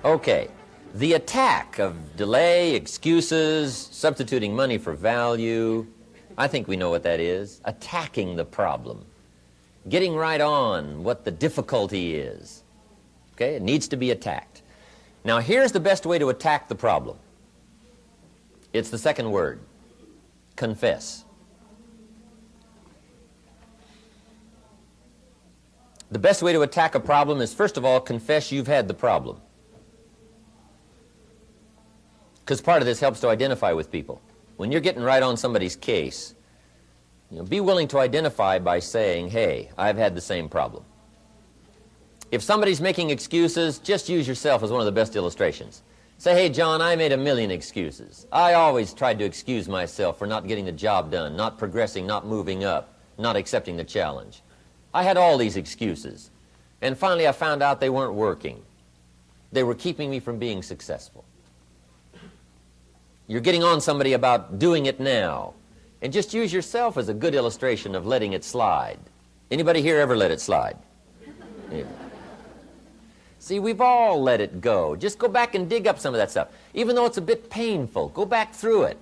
Okay, the attack of delay, excuses, substituting money for value, I think we know what that is. Attacking the problem. Getting right on what the difficulty is. Okay, it needs to be attacked. Now here's the best way to attack the problem. It's the second word, confess. The best way to attack a problem is, first of all, confess you've had the problem. Because part of this helps to identify with people. When you're getting right on somebody's case, be willing to identify by saying, hey, I've had the same problem. If somebody's making excuses, just use yourself as one of the best illustrations. Say, hey, John, I made a million excuses. I always tried to excuse myself for not getting the job done, not progressing, not moving up, not accepting the challenge. I had all these excuses, and finally I found out they weren't working. They were keeping me from being successful. You're getting on somebody about doing it now, and just use yourself as a good illustration of letting it slide. Anybody here ever let it slide? Yeah. See, we've all let it go. Just go back and dig up some of that stuff. Even though it's a bit painful, go back through it.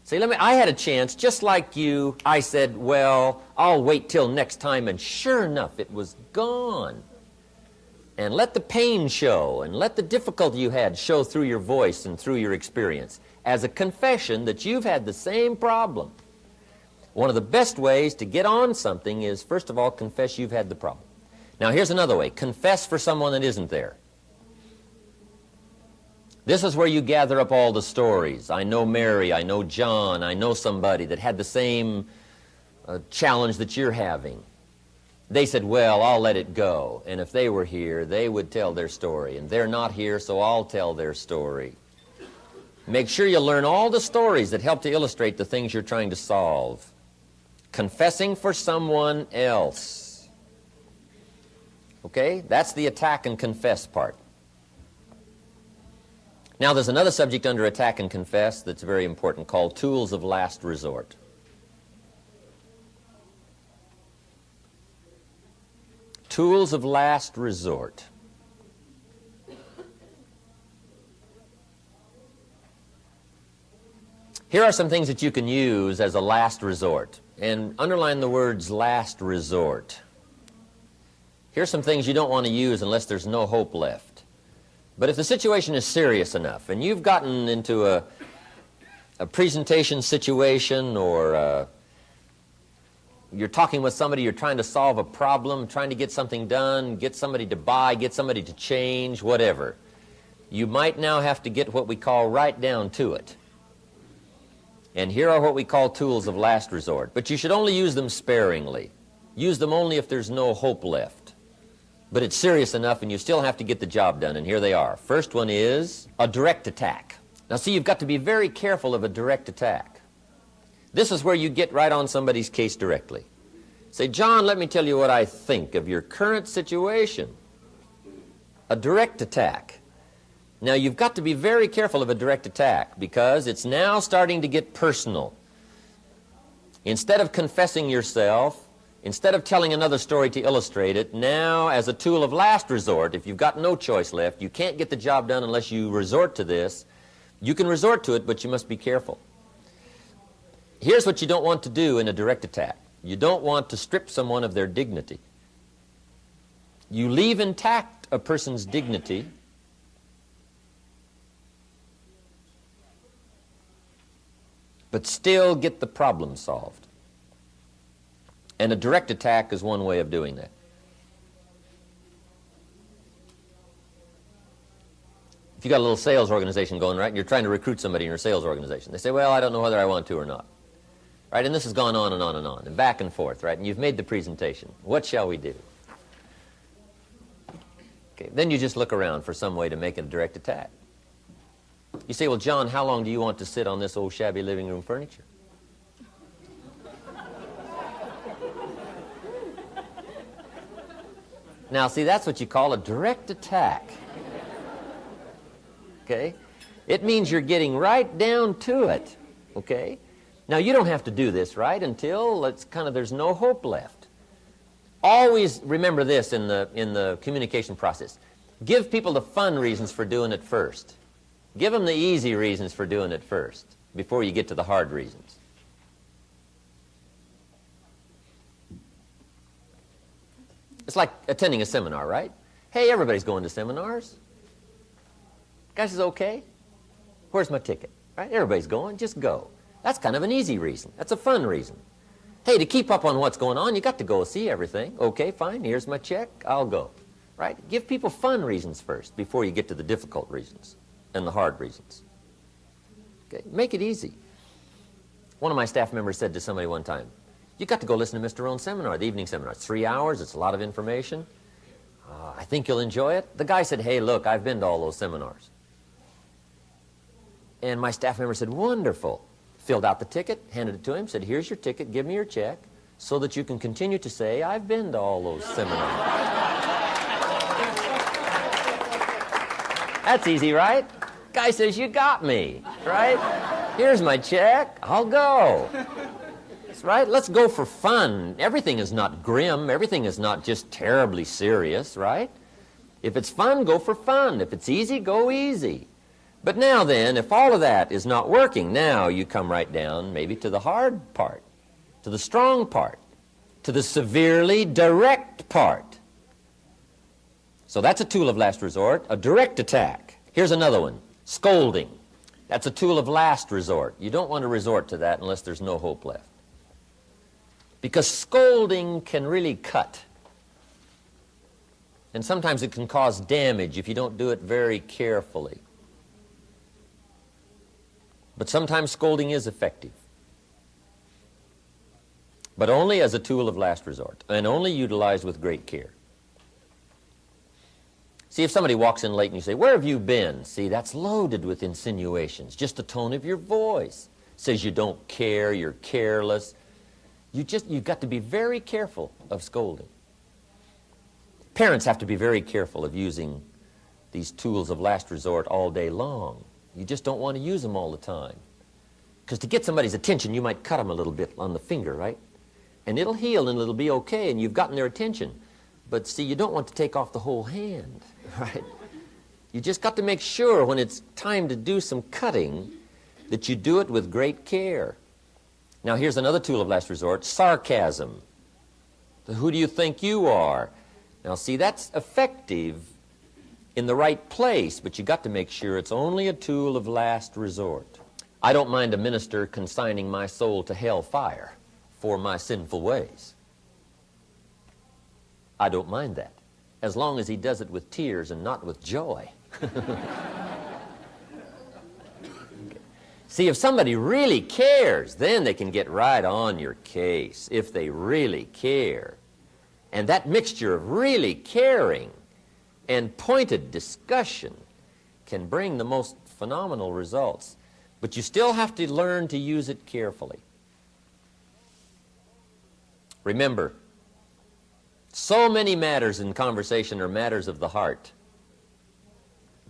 Say, I had a chance, just like you. I said, well, I'll wait till next time, and sure enough, it was gone. And let the pain show, and let the difficulty you had show through your voice and through your experience as a confession that you've had the same problem. One of the best ways to get on something is, first of all, confess you've had the problem. Now, here's another way. Confess for someone that isn't there. This is where you gather up all the stories. I know Mary, I know John, I know somebody that had the same challenge that you're having. They said, well, I'll let it go. And if they were here, they would tell their story. And they're not here, so I'll tell their story. Make sure you learn all the stories that help to illustrate the things you're trying to solve. Confessing for someone else. Okay? That's the attack and confess part. Now, there's another subject under attack and confess that's very important called tools of last resort. Tools of last resort. Here are some things that you can use as a last resort, and underline the words last resort. Here's some things you don't want to use unless there's no hope left. But if the situation is serious enough, and you've gotten into a presentation situation, or you're talking with somebody, you're trying to solve a problem, trying to get something done, get somebody to buy, get somebody to change, whatever, you might now have to get what we call right down to it. And here are what we call tools of last resort. But you should only use them sparingly. Use them only if there's no hope left. But it's serious enough and you still have to get the job done, and here they are. First one is a direct attack. Now see, you've got to be very careful of a direct attack. This is where you get right on somebody's case directly. Say, John, let me tell you what I think of your current situation. A direct attack. Now you've got to be very careful of a direct attack because it's now starting to get personal. Instead of confessing yourself, instead of telling another story to illustrate it, now as a tool of last resort, if you've got no choice left, you can't get the job done unless you resort to this. You can resort to it, but you must be careful. Here's what you don't want to do in a direct attack. You don't want to strip someone of their dignity. You leave intact a person's dignity but still get the problem solved. And a direct attack is one way of doing that. If you've got a little sales organization going, right, and you're trying to recruit somebody in your sales organization, they say, well, I don't know whether I want to or not. Right, and this has gone on and on and on, and back and forth, right, and you've made the presentation. What shall we do? Okay, then you just look around for some way to make it a direct attack. You say, well, John, how long do you want to sit on this old shabby living room furniture? Now, see, that's what you call a direct attack. Okay? It means you're getting right down to it. Okay? Now, you don't have to do this, right, until it's kind of there's no hope left. Always remember this in the communication process. Give people the fun reasons for doing it first. Give them the easy reasons for doing it first before you get to the hard reasons. It's like attending a seminar, right? Hey, everybody's going to seminars. Guys, is okay? Where's my ticket? Right? Everybody's going, just go. That's kind of an easy reason. That's a fun reason. Hey, to keep up on what's going on, you got to go see everything. Okay, fine, here's my check, I'll go. Right? Give people fun reasons first before you get to the difficult reasons and the hard reasons. Okay, make it easy. One of my staff members said to somebody one time, you got to go listen to Mr. Rohn's seminar, the evening seminar. It's 3 hours, it's a lot of information. I think you'll enjoy it. The guy said, hey, look, I've been to all those seminars. And my staff member said, wonderful. Filled out the ticket, handed it to him, said, here's your ticket, give me your check, so that you can continue to say, I've been to all those seminars. That's easy, right? Guy says, you got me, right? Here's my check, I'll go. That's right, let's go for fun. Everything is not grim, everything is not just terribly serious, right? If it's fun, go for fun. If it's easy, go easy. But now then, if all of that is not working, now you come right down maybe to the hard part, to the strong part, to the severely direct part. So that's a tool of last resort, a direct attack. Here's another one, scolding. That's a tool of last resort. You don't want to resort to that unless there's no hope left. Because scolding can really cut. And sometimes it can cause damage if you don't do it very carefully. But sometimes scolding is effective. But only as a tool of last resort, and only utilized with great care. See, if somebody walks in late and you say, where have you been? See, that's loaded with insinuations. Just the tone of your voice says you don't care, you're careless. You've got to be very careful of scolding. Parents have to be very careful of using these tools of last resort all day long. You just don't want to use them all the time. Because to get somebody's attention, you might cut them a little bit on the finger, right? And it'll heal and it'll be okay and you've gotten their attention. But see, you don't want to take off the whole hand, right? You just got to make sure when it's time to do some cutting that you do it with great care. Now here's another tool of last resort, sarcasm. Who do you think you are? Now see, that's effective in the right place, but you got to make sure it's only a tool of last resort. I don't mind a minister consigning my soul to hell fire for my sinful ways. I don't mind that, as long as he does it with tears and not with joy. See, if somebody really cares, then they can get right on your case, if they really care. And that mixture of really caring and pointed discussion can bring the most phenomenal results. But you still have to learn to use it carefully. Remember, so many matters in conversation are matters of the heart.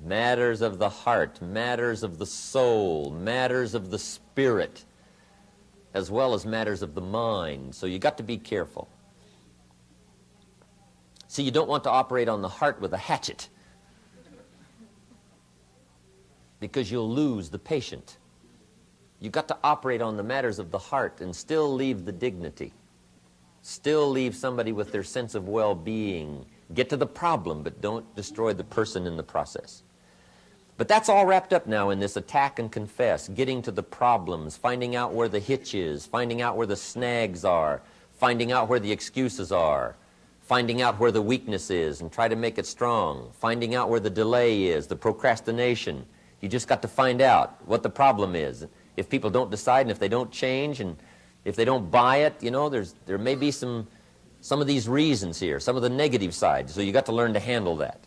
Matters of the heart, matters of the soul, matters of the spirit, as well as matters of the mind. So you got to be careful. See, you don't want to operate on the heart with a hatchet, because you'll lose the patient. You've got to operate on the matters of the heart and still leave the dignity. Still leave somebody with their sense of well-being. Get to the problem, but don't destroy the person in the process. But that's all wrapped up now in this attack and confess, getting to the problems, finding out where the hitch is, finding out where the snags are, finding out where the excuses are, finding out where the weakness is and try to make it strong, finding out where the delay is, the procrastination. You just got to find out what the problem is. If people don't decide and if they don't change and if they don't buy it, you know, there may be some of these reasons here, some of the negative sides. So you got to learn to handle that.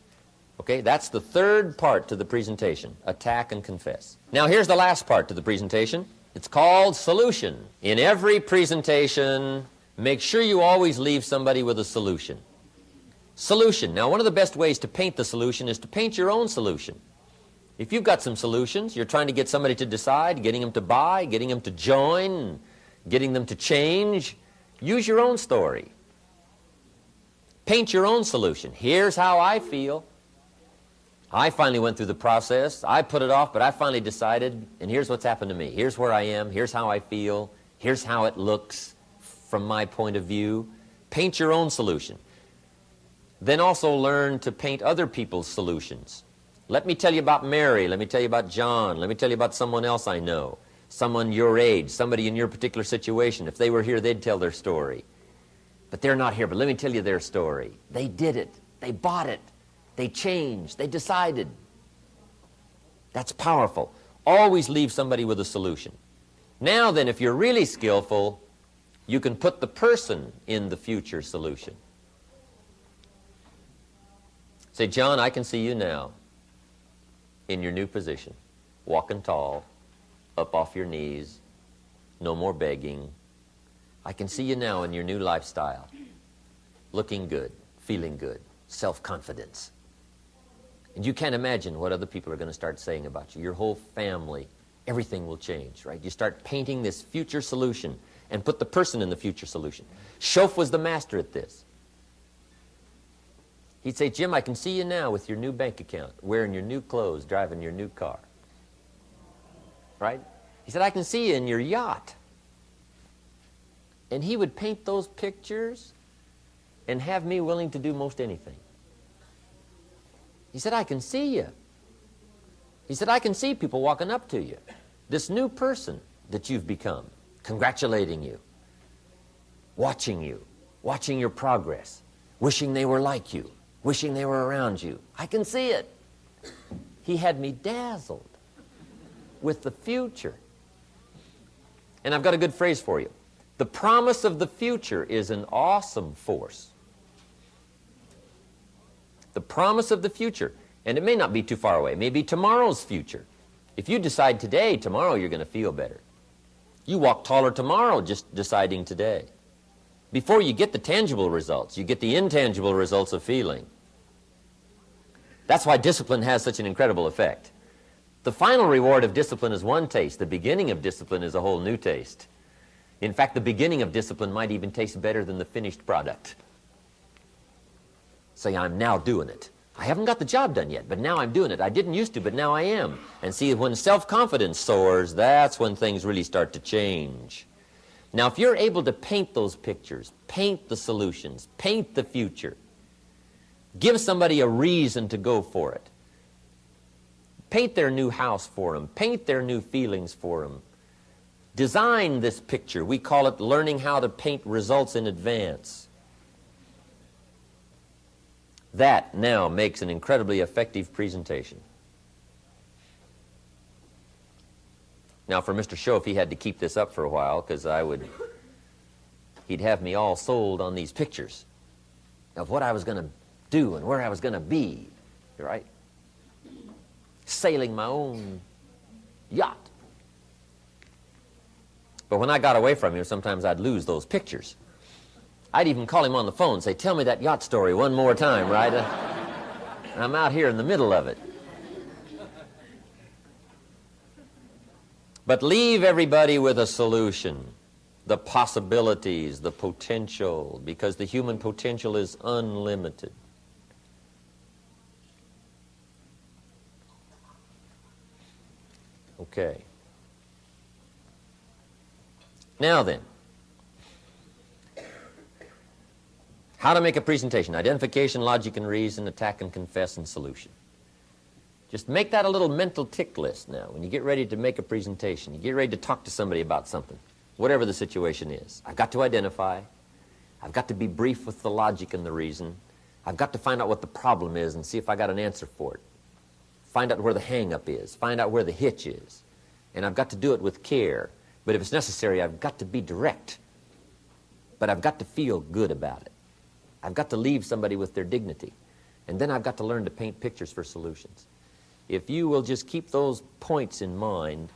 Okay, that's the third part to the presentation, attack and confess. Now here's the last part to the presentation. It's called solution. In every presentation, make sure you always leave somebody with a solution. Solution. Now one of the best ways to paint the solution is to paint your own solution. If you've got some solutions, you're trying to get somebody to decide, getting them to buy, getting them to join, getting them to change, use your own story. Paint your own solution. Here's how I feel. I finally went through the process. I put it off, but I finally decided, and here's what's happened to me. Here's where I am. Here's how I feel. Here's how it looks from my point of view. Paint your own solution. Then also learn to paint other people's solutions. Let me tell you about Mary. Let me tell you about John. Let me tell you about someone else I know. Someone your age, somebody in your particular situation. If they were here, they'd tell their story. But they're not here, but let me tell you their story. They did it. They bought it. They changed. They decided. That's powerful. Always leave somebody with a solution. Now then, if you're really skillful, you can put the person in the future solution. Say, John, I can see you now in your new position, walking tall, up off your knees, no more begging. I can see you now in your new lifestyle, looking good, feeling good, self-confidence. And you can't imagine what other people are going to start saying about you. Your whole family, everything will change, right? You start painting this future solution and put the person in the future solution. Schoaf was the master at this. He'd say, Jim, I can see you now with your new bank account, wearing your new clothes, driving your new car. Right? He said, I can see you in your yacht. And he would paint those pictures and have me willing to do most anything. He said, I can see you. He said, I can see people walking up to you, this new person that you've become, congratulating you, watching your progress, wishing they were like you, wishing they were around you. I can see it. He had me dazzled with the future. And I've got a good phrase for you. The promise of the future is an awesome force. The promise of the future. And it may not be too far away. It may be tomorrow's future. If you decide today, tomorrow you're going to feel better. You walk taller tomorrow just deciding today. Before you get the tangible results, you get the intangible results of feeling. That's why discipline has such an incredible effect. The final reward of discipline is one taste. The beginning of discipline is a whole new taste. In fact, the beginning of discipline might even taste better than the finished product. Say, I'm now doing it. I haven't got the job done yet, but now I'm doing it. I didn't used to, but now I am. And see, when self-confidence soars, that's when things really start to change. Now, if you're able to paint those pictures, paint the solutions, paint the future, give somebody a reason to go for it. Paint their new house for them. Paint their new feelings for them. Design this picture. We call it learning how to paint results in advance. That now makes an incredibly effective presentation. Now for Mr. Schoaf, he had to keep this up for a while because he'd have me all sold on these pictures of what I was going to do and where I was going to be, right? Sailing my own yacht. But when I got away from him, sometimes I'd lose those pictures. I'd even call him on the phone and say, tell me that yacht story one more time, right? I'm out here in the middle of it. But leave everybody with a solution, the possibilities, the potential, because the human potential is unlimited. Okay. Now then, how to make a presentation. Identification, logic and reason, attack and confess, and solution. Just make that a little mental tick list now. When you get ready to make a presentation, you get ready to talk to somebody about something, whatever the situation is. I've got to identify. I've got to be brief with the logic and the reason. I've got to find out what the problem is and see if I got an answer for it. Find out where the hang-up is. Find out where the hitch is. And I've got to do it with care. But if it's necessary, I've got to be direct. But I've got to feel good about it. I've got to leave somebody with their dignity. And then I've got to learn to paint pictures for solutions. If you will just keep those points in mind,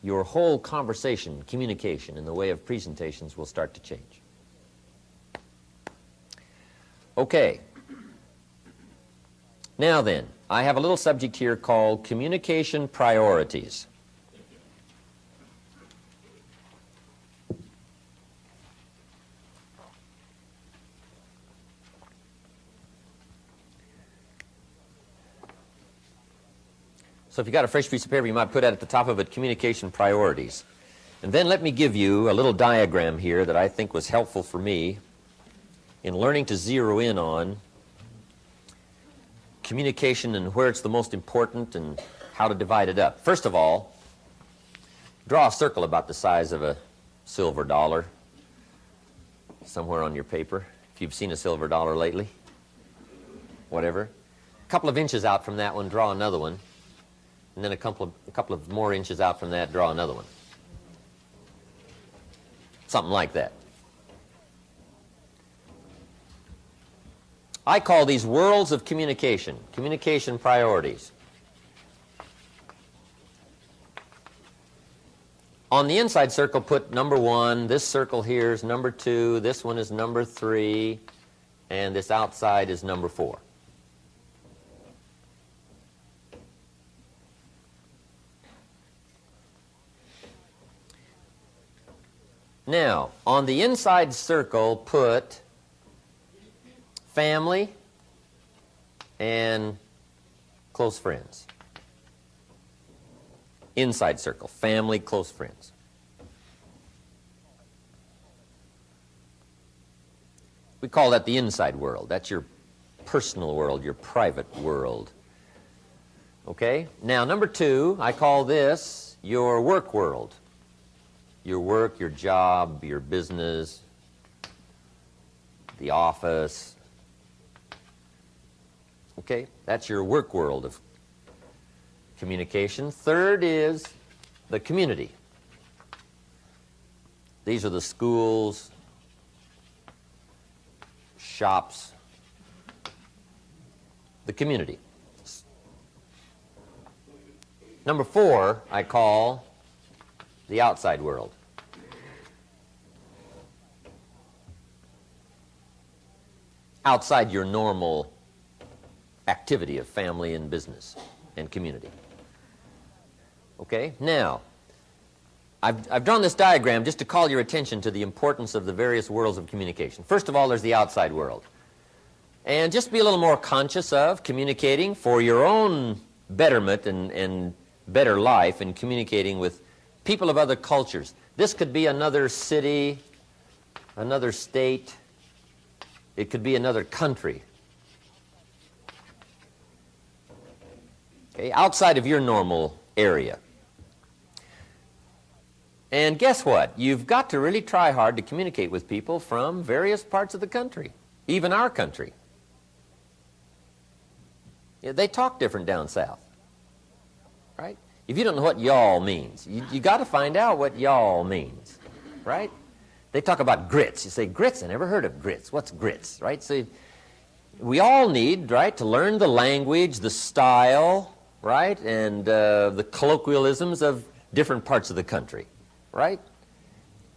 your whole conversation, communication, in the way of presentations will start to change. Okay. Now then, I have a little subject here called communication priorities. So if you got a fresh piece of paper, you might put at the top of it, communication priorities. And then let me give you a little diagram here that I think was helpful for me in learning to zero in on communication and where it's the most important and how to divide it up. First of all, draw a circle about the size of a silver dollar somewhere on your paper, if you've seen a silver dollar lately, whatever. A couple of inches out from that one, draw another one, and then a couple of more inches out from that, draw another one. Something like that. I call these worlds of communication, communication priorities. On the inside circle, put number 1. This circle here is number 2. This one is number 3. And this outside is number 4. Now, on the inside circle, put family and close friends. Inside circle, family, close friends. We call that the inside world. That's your personal world, your private world. Okay? Now, number 2, I call this your work world. Your work, your job, your business, the office. Okay? That's your work world of communication. Third is the community. These are the schools, shops, the community. Number 4, I call the outside world. Outside your normal activity of family and business and community. Okay? Now, I've drawn this diagram just to call your attention to the importance of the various worlds of communication. First of all, there's the outside world. And just be a little more conscious of communicating for your own betterment and better life and communicating with people of other cultures. This could be another city, another state. It could be another country. Okay? Outside of your normal area. And guess what? You've got to really try hard to communicate with people from various parts of the country, even our country. Yeah, they talk different down south, right? If you don't know what y'all means, you got to find out what y'all means, right? They talk about grits. You say, grits? I never heard of grits. What's grits, right? So we all need, right, to learn the language, the style, right, and the colloquialisms of different parts of the country, right?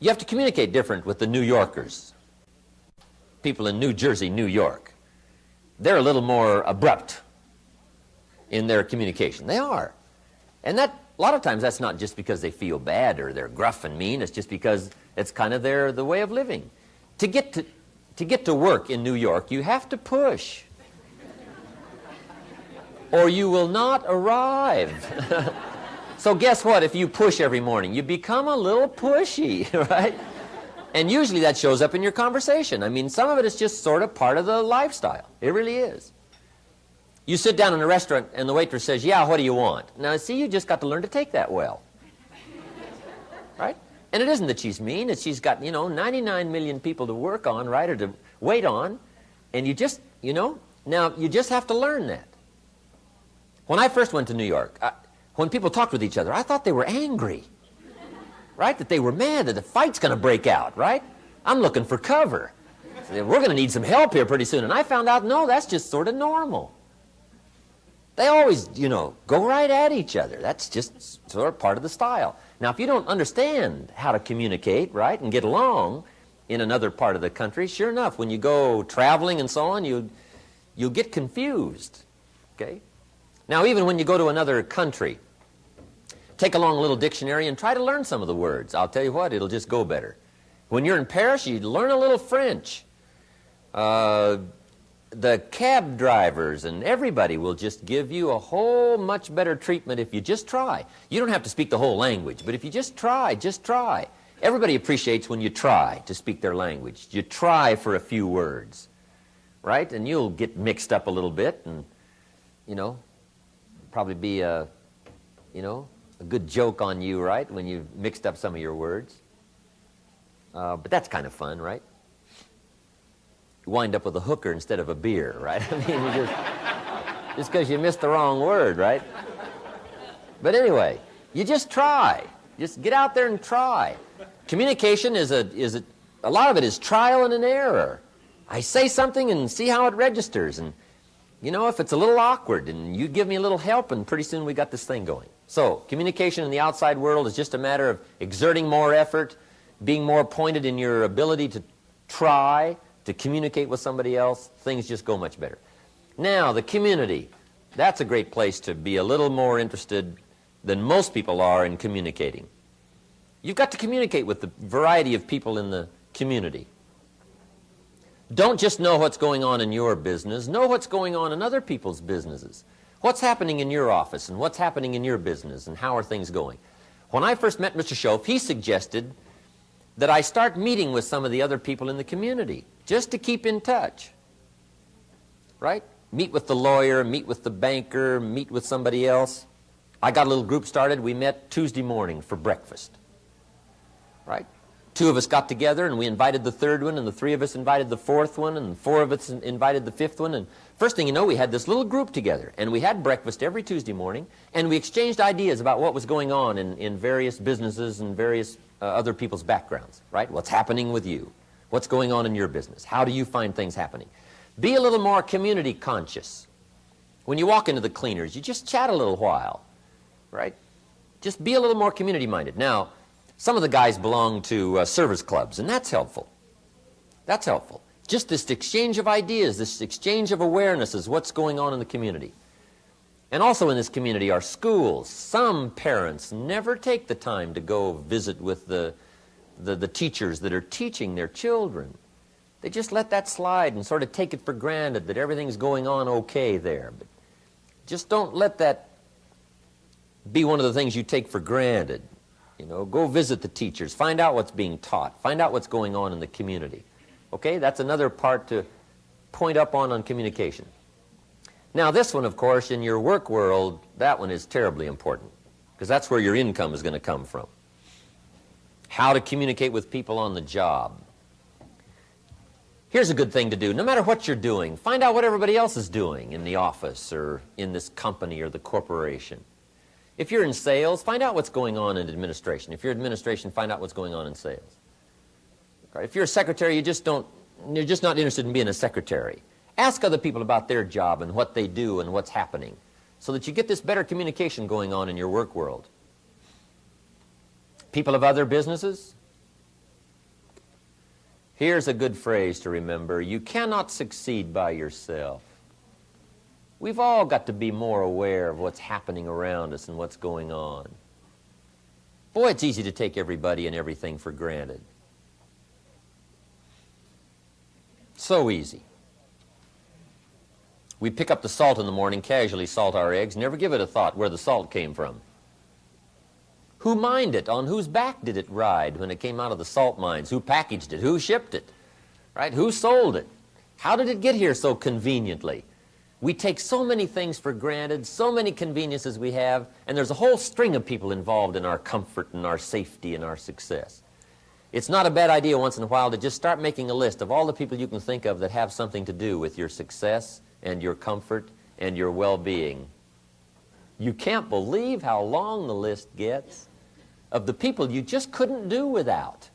You have to communicate different with the New Yorkers, people in New Jersey, New York. They're a little more abrupt in their communication. They are. And that, a lot of times that's not just because they feel bad or they're gruff and mean. It's just because it's kind of the way of living. To get to work in New York, you have to push. Or you will not arrive. So guess what? If you push every morning, you become a little pushy, right? And usually that shows up in your conversation. I mean, some of it is just sort of part of the lifestyle. It really is. You sit down in a restaurant and the waitress says, yeah, what do you want? Now, see, you just got to learn to take that well. Right? And it isn't that she's mean. It's she's got, 99 million people to work on, right, or to wait on. And you just, now you just have to learn that. When I first went to New York, when people talked with each other, I thought they were angry, right? That they were mad that the fight's going to break out, right? I'm looking for cover. So we're going to need some help here pretty soon. And I found out, no, that's just sort of normal. They always, go right at each other. That's just sort of part of the style. Now, if you don't understand how to communicate, right, and get along in another part of the country, sure enough, when you go traveling and so on, you'll get confused, okay? Now, even when you go to another country, take along a little dictionary and try to learn some of the words. I'll tell you what, it'll just go better. When you're in Paris, you learn a little French. the cab drivers and everybody will just give you a whole much better treatment if you just try. You don't have to speak the whole language, but if you just try, just try. Everybody appreciates when you try to speak their language. You try for a few words, right? And you'll get mixed up a little bit and, you know, probably be a, you know, a good joke on you, right, when you've mixed up some of your words. But that's kind of fun, right? You wind up with a hooker instead of a beer, right? I mean, you just because you missed the wrong word, right? But anyway, you just try. Just get out there and try. Communication is a lot of it is trial and an error. I say something and see how it registers. And, you know, if it's a little awkward and you give me a little help, and pretty soon we got this thing going. So communication in the outside world is just a matter of exerting more effort, being more pointed in your ability to try, to communicate with somebody else. Things just go much better. Now, the community. That's a great place to be a little more interested than most people are in communicating. You've got to communicate with the variety of people in the community. Don't just know what's going on in your business. Know what's going on in other people's businesses. What's happening in your office and what's happening in your business and how are things going. When I first met Mr. Schoaf, he suggested that I start meeting with some of the other people in the community just to keep in touch, right? Meet with the lawyer, meet with the banker, meet with somebody else. I got a little group started. We met Tuesday morning for breakfast, right? 2 of us got together and we invited the 3rd one, and the 3 of us invited the 4th one, and 4 of us invited the 5th one. And first thing you know, we had this little group together, and we had breakfast every Tuesday morning, and we exchanged ideas about what was going on in various businesses and various other people's backgrounds, right? What's happening with you? What's going on in your business? How do you find things happening? Be a little more community conscious. When you walk into the cleaners, you just chat a little while, right? Just be a little more community minded. Now, some of the guys belong to service clubs, and that's helpful. That's helpful. Just this exchange of ideas, this exchange of awarenesses, what's going on in the community. And also in this community are schools. Some parents never take the time to go visit with the teachers that are teaching their children. They just let that slide and sort of take it for granted that everything's going on okay there. But just don't let that be one of the things you take for granted. You know, go visit the teachers. Find out what's being taught. Find out what's going on in the community. Okay, that's another part to point up on communication. Now this one, of course, in your work world, that one is terribly important because that's where your income is going to come from. How to communicate with people on the job. Here's a good thing to do. No matter what you're doing, find out what everybody else is doing in the office or in this company or the corporation. If you're in sales, find out what's going on in administration. If you're administration, find out what's going on in sales. Right? If you're a secretary, you're just not interested in being a secretary. Ask other people about their job and what they do and what's happening so that you get this better communication going on in your work world. People of other businesses? Here's a good phrase to remember. You cannot succeed by yourself. We've all got to be more aware of what's happening around us and what's going on. Boy, it's easy to take everybody and everything for granted. So easy. We pick up the salt in the morning, casually salt our eggs, never give it a thought where the salt came from. Who mined it? On whose back did it ride when it came out of the salt mines? Who packaged it? Who shipped it? Right? Who sold it? How did it get here so conveniently? We take so many things for granted, so many conveniences we have, and there's a whole string of people involved in our comfort and our safety and our success. It's not a bad idea once in a while to just start making a list of all the people you can think of that have something to do with your success and your comfort and your well-being. You can't believe how long the list gets of the people you just couldn't do without,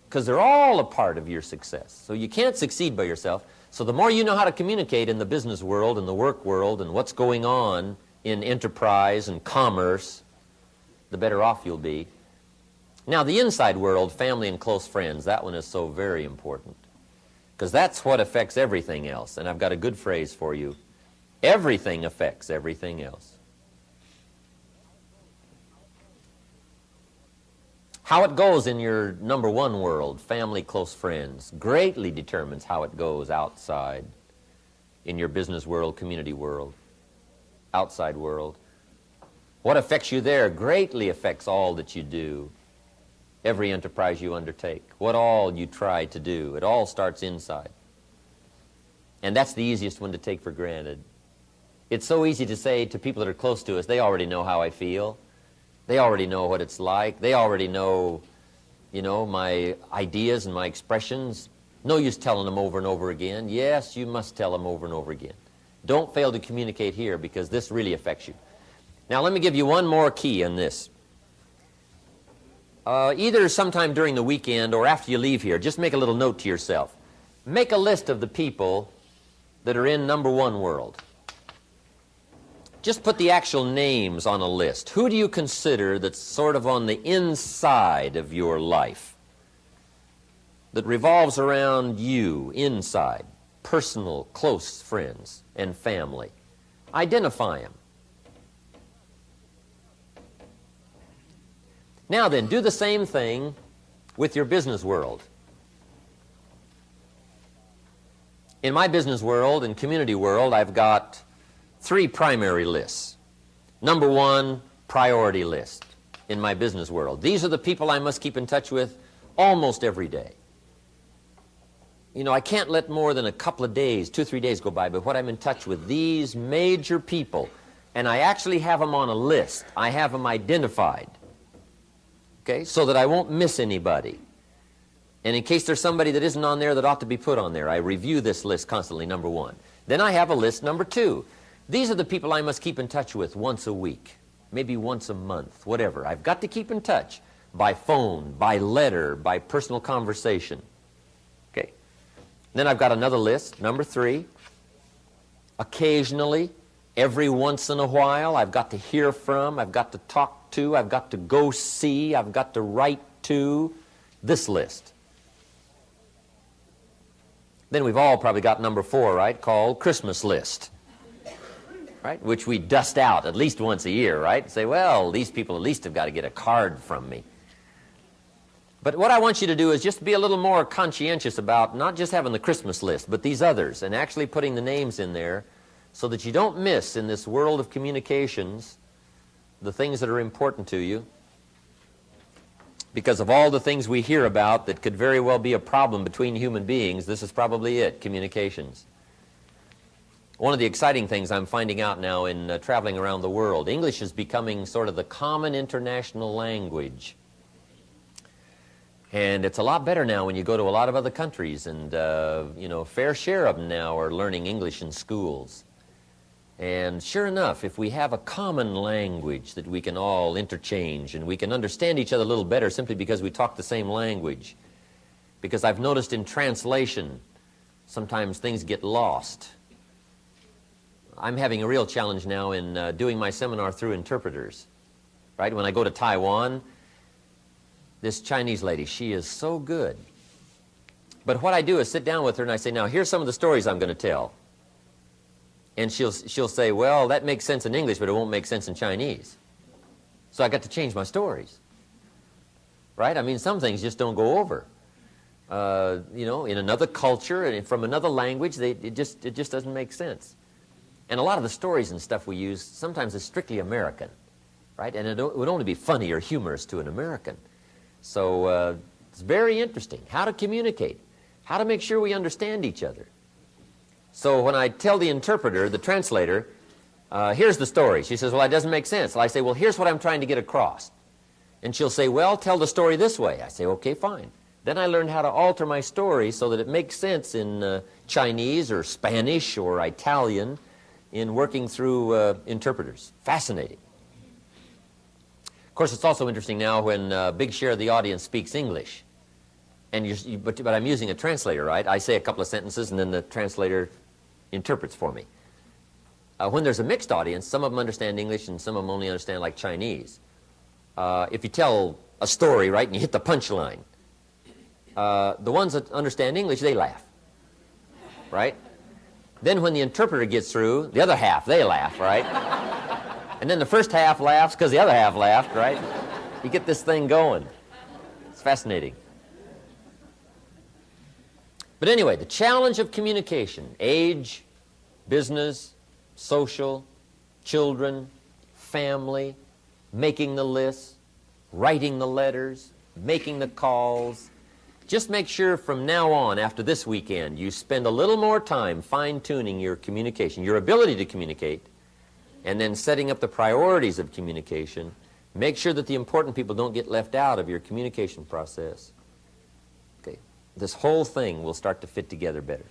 because they're all a part of your success. So you can't succeed by yourself. So the more you know how to communicate in the business world and the work world and what's going on in enterprise and commerce, the better off you'll be. Now the inside world, family and close friends, that one is so very important because that's what affects everything else. And I've got a good phrase for you. Everything affects everything else. How it goes in your number one world, family, close friends, greatly determines how it goes outside in your business world, community world, outside world. What affects you there greatly affects all that you do, every enterprise you undertake, what all you try to do. It all starts inside. And that's the easiest one to take for granted. It's so easy to say to people that are close to us, they already know how I feel. They already know what it's like. They already know, my ideas and my expressions. No use telling them over and over again. Yes, you must tell them over and over again. Don't fail to communicate here, because this really affects you. Now, let me give you one more key on this. Either sometime during the weekend or after you leave here, just make a little note to yourself. Make a list of the people that are in number one world. Just put the actual names on a list. Who do you consider that's sort of on the inside of your life, that revolves around you, inside, personal, close friends and family? Identify them. Now then, do the same thing with your business world. In my business world and community world, I've got 3 primary lists. Number 1, priority list in my business world. These are the people I must keep in touch with almost every day. I can't let more than a couple of days, 2 or 3 days go by, but what I'm in touch with, these major people, and I actually have them on a list. I have them identified, okay, so that I won't miss anybody. And in case there's somebody that isn't on there that ought to be put on there, I review this list constantly, number 1. Then I have a list, number 2. These are the people I must keep in touch with once a week, maybe once a month, whatever. I've got to keep in touch by phone, by letter, by personal conversation. Okay. Then I've got another list, number 3. Occasionally, every once in a while, I've got to hear from, I've got to talk to, I've got to go see, I've got to write to, this list. Then we've all probably got number 4, right, called Christmas list. Right, which we dust out at least once a year, right? Say, well, these people at least have got to get a card from me. But what I want you to do is just be a little more conscientious about not just having the Christmas list, but these others, and actually putting the names in there so that you don't miss in this world of communications the things that are important to you. Because of all the things we hear about that could very well be a problem between human beings, this is probably it, communications. One of the exciting things I'm finding out now in traveling around the world, English is becoming sort of the common international language. And it's a lot better now when you go to a lot of other countries, and fair share of them now are learning English in schools. And sure enough, if we have a common language that we can all interchange and we can understand each other a little better simply because we talk the same language. Because I've noticed in translation, sometimes things get lost. I'm having a real challenge now in doing my seminar through interpreters. Right? When I go to Taiwan, this Chinese lady, she is so good. But what I do is sit down with her and I say, now here's some of the stories I'm going to tell. And she'll say, well, that makes sense in English, but it won't make sense in Chinese. So I got to change my stories. Right? I mean, some things just don't go over. In another culture and from another language, it just doesn't make sense. And a lot of the stories and stuff we use sometimes is strictly American, right? And it would only be funny or humorous to an American. So it's very interesting how to communicate, how to make sure we understand each other. So when I tell the interpreter, the translator, here's the story. She says, well, that doesn't make sense. Well, I say, well, here's what I'm trying to get across. And she'll say, well, tell the story this way. I say, okay, fine. Then I learned how to alter my story so that it makes sense in Chinese or Spanish or Italian, in working through interpreters. Fascinating. Of course, it's also interesting now when a big share of the audience speaks English. And but I'm using a translator, right? I say a couple of sentences and then the translator interprets for me. When there's a mixed audience, some of them understand English and some of them only understand like Chinese. If you tell a story, right, and you hit the punchline, the ones that understand English, they laugh, right? Then when the interpreter gets through, the other half, they laugh, right? And then the first half laughs because the other half laughed, right? You get this thing going. It's fascinating. But anyway, the challenge of communication, age, business, social, children, family, making the lists, writing the letters, making the calls. Just make sure from now on, after this weekend, you spend a little more time fine-tuning your communication, your ability to communicate, and then setting up the priorities of communication. Make sure that the important people don't get left out of your communication process. Okay, this whole thing will start to fit together better.